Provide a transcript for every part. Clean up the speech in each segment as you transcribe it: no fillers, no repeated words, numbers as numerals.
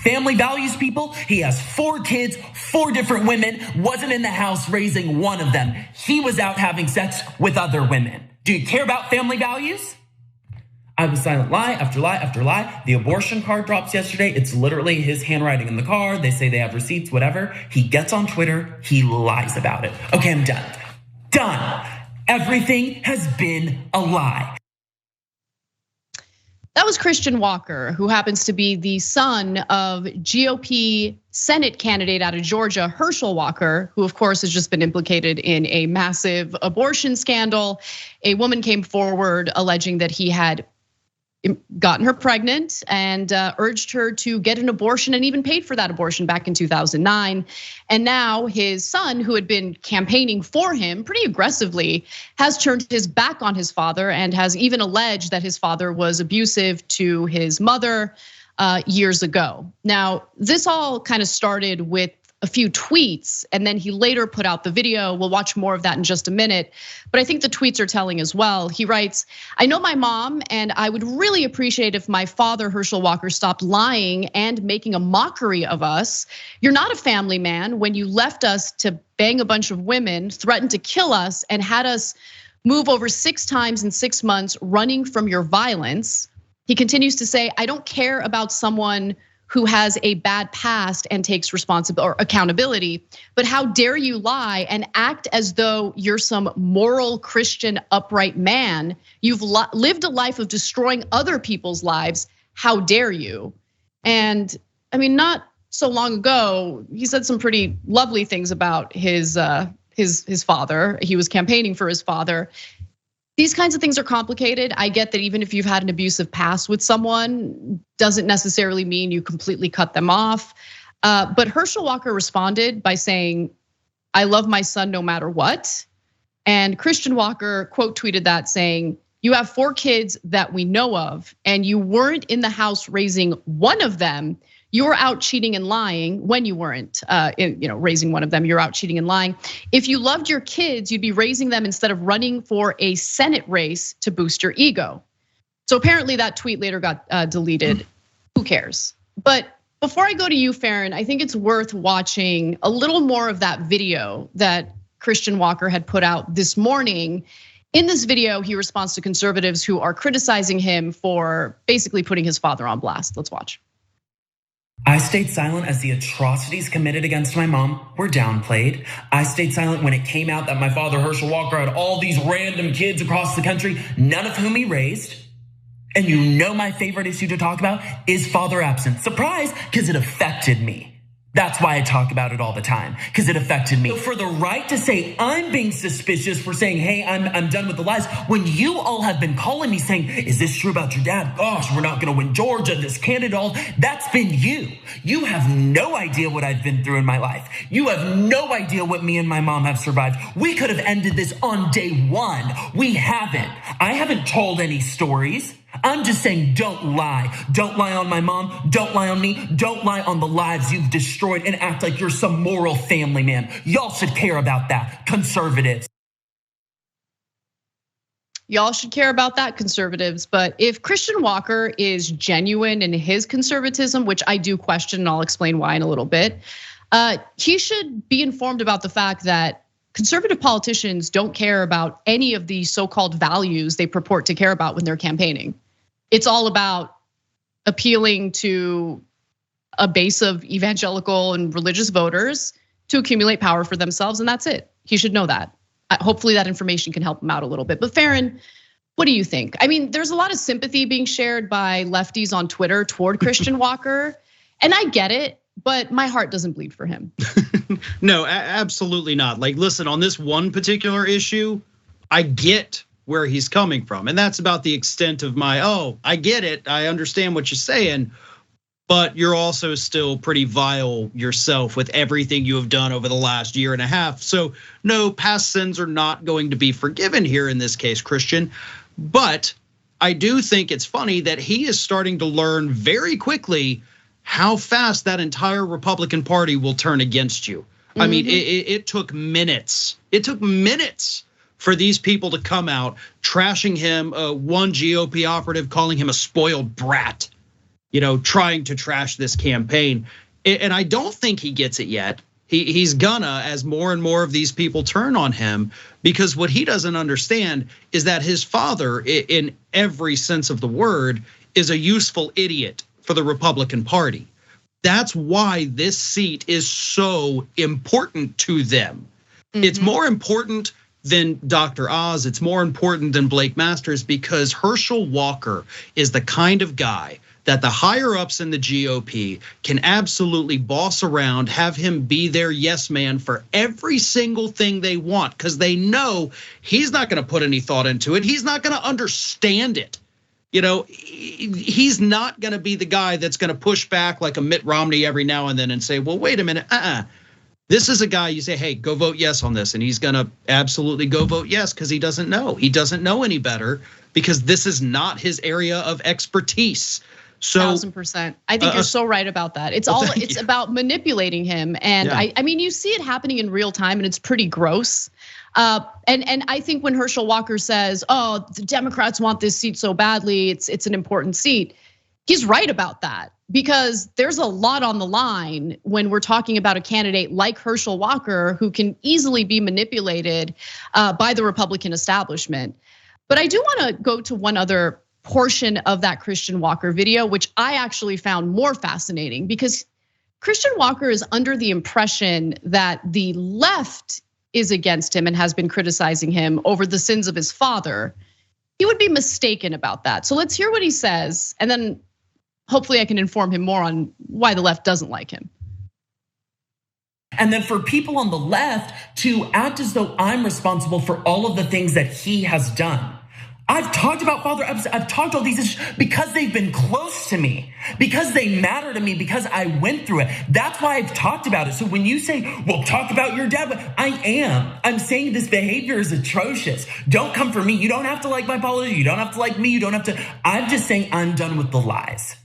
family values, people. He has 4 kids, 4 different women, wasn't in the house raising one of them. He was out having sex with other women. Do you care about family values? I was silent, lie after lie after lie. The abortion card drops yesterday. It's literally his handwriting in the card. They say they have receipts, whatever. He gets on Twitter. He lies about it. Okay, I'm done. Done. Everything has been a lie. That was Christian Walker, who happens to be the son of GOP Senate candidate out of Georgia, Herschel Walker, who of course has just been implicated in a massive abortion scandal. A woman came forward alleging that he had gotten her pregnant and urged her to get an abortion and even paid for that abortion back in 2009. And now his son, who had been campaigning for him pretty aggressively, has turned his back on his father and has even alleged that his father was abusive to his mother years ago. Now, this all kind of started with a few tweets, and then he later put out the video. We'll watch more of that in just a minute. But I think the tweets are telling as well. He writes, I know my mom, and I would really appreciate if my father, Herschel Walker, stopped lying and making a mockery of us. You're not a family man when you left us to bang a bunch of women, threatened to kill us, and had us move over 6 times in 6 months running from your violence. He continues to say, I don't care about someone who has a bad past and takes responsibility or accountability, but how dare you lie and act as though you're some moral Christian upright man? You've lived a life of destroying other people's lives. How dare you? And I mean, not so long ago, he said some pretty lovely things about his father. He was campaigning for his father. These kinds of things are complicated. I get that even if you've had an abusive past with someone, doesn't necessarily mean you completely cut them off. But Herschel Walker responded by saying, I love my son no matter what. And Christian Walker quote tweeted that saying, you have 4 kids that we know of, and you weren't in the house raising one of them. You were out cheating and lying when you weren't raising one of them. You're out cheating and lying. If you loved your kids, you'd be raising them instead of running for a Senate race to boost your ego. So apparently that tweet later got deleted. Who cares? But before I go to you, Farron, I think it's worth watching a little more of that video that Christian Walker had put out this morning. In this video, he responds to conservatives who are criticizing him for basically putting his father on blast. Let's watch. I stayed silent as the atrocities committed against my mom were downplayed. I stayed silent when it came out that my father, Herschel Walker, had all these random kids across the country, none of whom he raised. And you know my favorite issue to talk about is father absence. Surprise, because it affected me. That's why I talk about it all the time, because it affected me. So for the right to say I'm being suspicious for saying, hey, I'm done with the lies, when you all have been calling me saying, is this true about your dad? Gosh, we're not gonna win Georgia, this candidate, all that's been you. You have no idea what I've been through in my life. You have no idea what me and my mom have survived. We could have ended this on day 1. We haven't. I haven't told any stories. I'm just saying, don't lie. Don't lie on my mom. Don't lie on me. Don't lie on the lives you've destroyed and act like you're some moral family man. Y'all should care about that, conservatives. Y'all should care about that, conservatives. But if Christian Walker is genuine in his conservatism, which I do question, and I'll explain why in a little bit, he should be informed about the fact that conservative politicians don't care about any of the so-called values they purport to care about when they're campaigning. It's all about appealing to a base of evangelical and religious voters to accumulate power for themselves, and that's it. He should know that. Hopefully that information can help him out a little bit. But Farron, what do you think? I mean, there's a lot of sympathy being shared by lefties on Twitter toward Christian Walker, and I get it, but my heart doesn't bleed for him. No, absolutely not. Like, listen, on this one particular issue, I get where he's coming from. And that's about the extent of my, I get it. I understand what you're saying, but you're also still pretty vile yourself with everything you have done over the last year and a half. So no, past sins are not going to be forgiven here in this case, Christian. But I do think it's funny that he is starting to learn very quickly how fast that entire Republican Party will turn against you. I mean, it took minutes. It took minutes for these people to come out trashing him. One GOP operative calling him a spoiled brat. trying to trash this campaign. And I don't think he gets it yet. He's gonna, as more and more of these people turn on him, because what he doesn't understand is that his father, in every sense of the word, is a useful idiot for the Republican Party. That's why this seat is so important to them. It's more important than Dr. Oz. It's more important than Blake Masters, because Herschel Walker is the kind of guy that the higher ups in the GOP can absolutely boss around, have him be their yes man for every single thing they want, because they know he's not gonna put any thought into it. He's not gonna understand it. He's not gonna be the guy that's gonna push back like a Mitt Romney every now and then and say, well, wait a minute, This is a guy you say, hey, go vote yes on this. And he's gonna absolutely go vote yes, because he doesn't know. He doesn't know any better, because this is not his area of expertise. So 1000%. I think you're so right about that. It's about manipulating him. And I mean, you see it happening in real time, and it's pretty gross. And I think when Herschel Walker says, oh, the Democrats want this seat so badly, it's an important seat, he's right about that. Because there's a lot on the line when we're talking about a candidate like Herschel Walker, who can easily be manipulated by the Republican establishment. But I do wanna go to one other portion of that Christian Walker video, which I actually found more fascinating, because Christian Walker is under the impression that the left is against him and has been criticizing him over the sins of his father. He would be mistaken about that. So let's hear what he says, and then hopefully I can inform him more on why the left doesn't like him. And then for people on the left to act as though I'm responsible for all of the things that he has done. I've talked about Father Epps, I've talked all these issues because they've been close to me, because they matter to me, because I went through it. That's why I've talked about it. So when you say, well, talk about your dad, I'm saying this behavior is atrocious. Don't come for me. You don't have to like my politics. You don't have to like me. You don't have to. I'm just saying I'm done with the lies.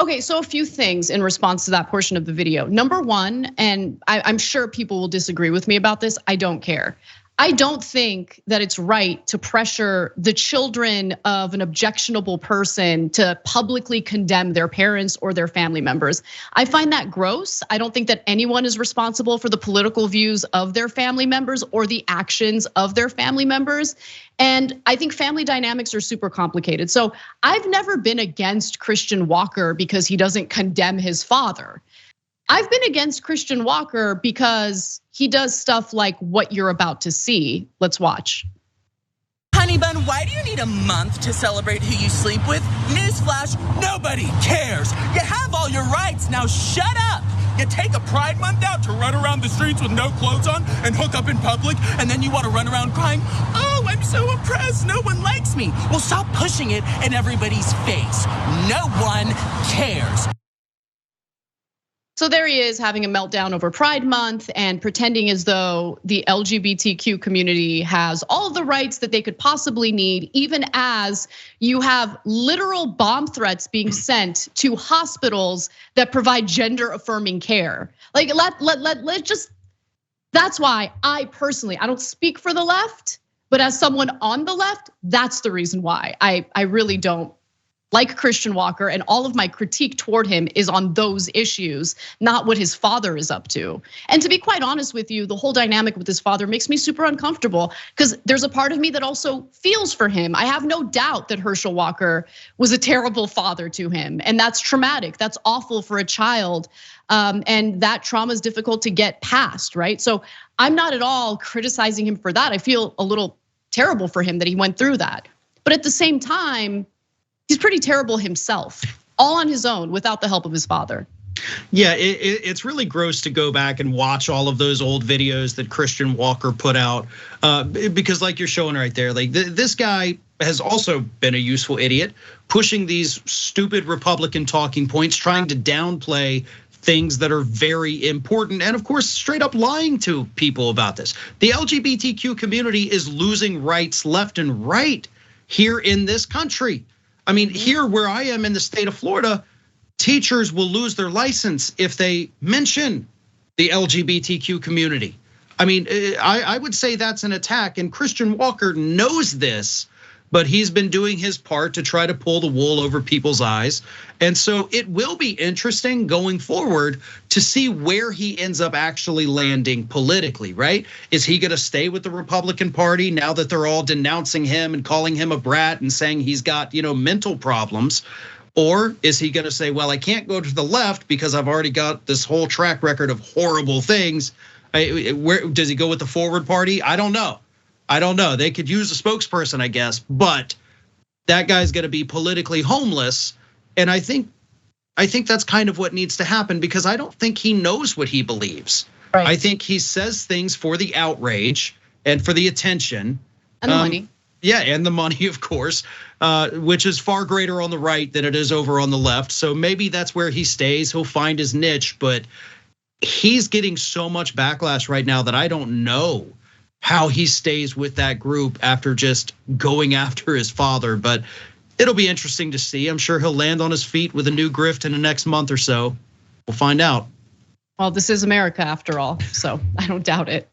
Okay, so a few things in response to that portion of the video. Number one, and I'm sure people will disagree with me about this, I don't care. I don't think that it's right to pressure the children of an objectionable person to publicly condemn their parents or their family members. I find that gross. I don't think that anyone is responsible for the political views of their family members or the actions of their family members. And I think family dynamics are super complicated. So I've never been against Christian Walker because he doesn't condemn his father. I've been against Christian Walker because he does stuff like what you're about to see. Let's watch. Honey bun, why do you need a month to celebrate who you sleep with? Newsflash, nobody cares. You have all your rights, now shut up. You take a Pride Month out to run around the streets with no clothes on and hook up in public, and then you want to run around crying, oh, I'm so oppressed, no one likes me. Well, stop pushing it in everybody's face. No one cares. So there he is having a meltdown over Pride Month and pretending as though the LGBTQ community has all of the rights that they could possibly need, even as you have literal bomb threats being sent to hospitals that provide gender affirming care. Like let's just, that's why I personally, I don't speak for the left, but as someone on the left, that's the reason why I really don't like Christian Walker, and all of my critique toward him is on those issues, not what his father is up to. And to be quite honest with you, the whole dynamic with his father makes me super uncomfortable, because there's a part of me that also feels for him. I have no doubt that Herschel Walker was a terrible father to him, and that's traumatic. That's awful for a child, and that trauma is difficult to get past, right? So I'm not at all criticizing him for that. I feel a little terrible for him that he went through that. But at the same time, he's pretty terrible himself, all on his own without the help of his father. Yeah, it's really gross to go back and watch all of those old videos that Christian Walker put out, because like you're showing right there, like this guy has also been a useful idiot, pushing these stupid Republican talking points, trying to downplay things that are very important, and of course, straight up lying to people about this. The LGBTQ community is losing rights left and right here in this country. I mean, here where I am in the state of Florida, teachers will lose their license if they mention the LGBTQ community. I mean, I would say that's an attack, and Christian Walker knows this, but he's been doing his part to try to pull the wool over people's eyes. And so it will be interesting going forward to see where he ends up actually landing politically, right? Is he gonna stay with the Republican Party now that they're all denouncing him and calling him a brat and saying he's got, mental problems? Or is he gonna say, well, I can't go to the left because I've already got this whole track record of horrible things. Where does he go with the Forward Party? I don't know. They could use a spokesperson, I guess, but that guy's gonna be politically homeless. And I think that's kind of what needs to happen, because I don't think he knows what he believes. Right. I think he says things for the outrage and for the attention. And the money. Yeah, and the money, of course, which is far greater on the right than it is over on the left. So maybe that's where he stays. He'll find his niche, but he's getting so much backlash right now that I don't know how he stays with that group after just going after his father. But it'll be interesting to see. I'm sure he'll land on his feet with a new grift in the next month or so. We'll find out. Well, this is America after all, so I don't doubt it.